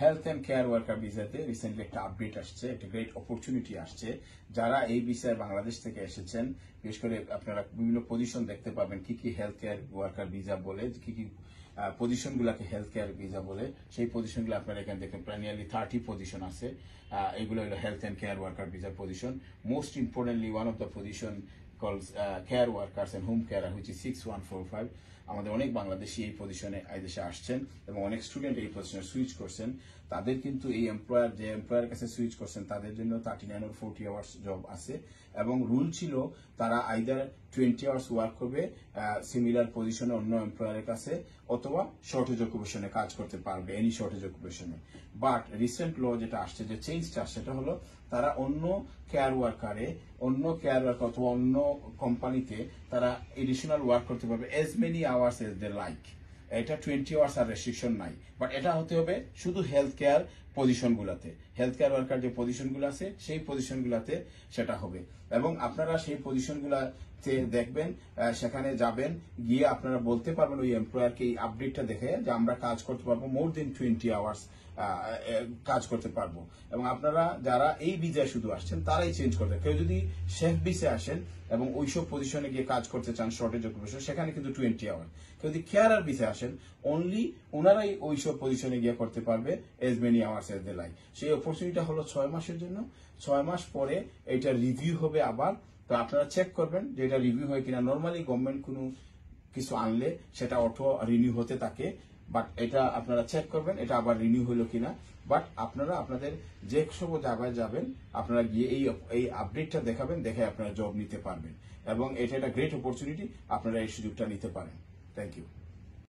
Health and care worker ভিসাতে recently একটা update আসছে, একটা গ্রেট অপরচুনিটি আসছে। যারা এই ভিসায় বাংলাদেশ থেকে এসেছেন, বিশেষ করে আপনারা বিভিন্ন পজিশন দেখতে পাবেন কি কি হেলথ কেয়ার ওয়ার্কার ভিসা বলে, কি কি পজিশন গুলাকে হেলথ কেয়ার ভিসা বলে, সেই পজিশন গুলো আপনারা এখানে দেখেন প্রায় নিয়ারলি 30 পজিশন আছে। এগুলো হলো হেলথ অ্যান্ড কেয়ার ওয়ার্কার ভিসার position. Most importantly one of the position calls care workers and home care, which is 6145। আমাদের অনেক বাংলাদেশি এই পজিশনে এই দেশে আসছেন এবং অনেক স্টুডেন্ট এই পজিশনে সুইচ করছেন। তাদের কিন্তু এই এমপ্লয়ার কাছে সুইচ করছেন তাদের জন্য 39 or 40 আওয়ার্স জব আছে এবং রুল ছিল তারা আইদার 20 আওয়ার্স ওয়ার্ক করবে সিমিলার পজিশনে অন্য এমপ্লয়ারের কাছে, অথবা শর্টেজ অকুপেশনে কাজ করতে পারবে, এনি শর্টেজ অকুপেশনে। বাট রিসেন্ট ল যেটা আসছে, যে চেঞ্জটা আসছে, সেটা হলো তারা অন্য কেয়ার ওয়ার্কার অথবা অন্য কোম্পানিতে তারা এডিশনাল ওয়ার্ক করতে পারবে age many hours age they like. এটা 20 আওয়ার্স আর রেস্ট্রিকশন নাই, বাট এটা হতে হবে শুধু হেলথ কেয়ার পজিশন গুলাতে। হেলথ কেয়ার ওয়ার্কার যে পজিশন গুলো আছে সেই পজিশন গুলাতে সেটা হবে এবং আপনারা সেই পজিশন গুলাতে দেখবেন, সেখানে যাবেন, গিয়ে আপনারা বলতে পারবেন ওই এমপ্লয়ারকে এই আপডেটটা দেখে যে আমরা কাজ করতে পারবো মোর দেন 20 আওয়ার্স কাজ করতে পারবো। এবং আপনারা যারা এই ভিসায় শুধু আসছেন তারাই চেঞ্জ করতে, কেউ যদি শেফ ভিসে আসেন এবং ওইসব পজিশনে গিয়ে কাজ করতে চান শর্টেজ অকুপেশন, সেখানে কিন্তু 20 আওয়ার। কেউ যদি কেয়ারার ভিসে আসেন অনলি ওনারাই ওইসব পজিশনে গিয়ে করতে পারবে age many hours age they like. সেই অপরচুনিটিটা হলো 6 মাসের জন্য। 6 মাস পরে এটা রিভিউ হবে আবার, তো আপনারা চেক করবেন যে এটা রিভিউ হয় কিনা। নর্মালি গভর্নমেন্ট কোনো কিছু আনলে সেটা অটো রিনিউ হতে থাকে, বাট এটা আপনারা চেক করবেন এটা আবার রিনিউ হলো কিনা। বাট আপনারা আপনাদের যে সব জায়গায় যাবেন আপনারা গিয়ে এই আপডেটটা দেখাবেন, দেখে আপনারা জব নিতে পারবেন এবং এটা একটা গ্রেট অপরচুনিটি, আপনারা এই সুযোগটা নিতে পারেন। Thank you.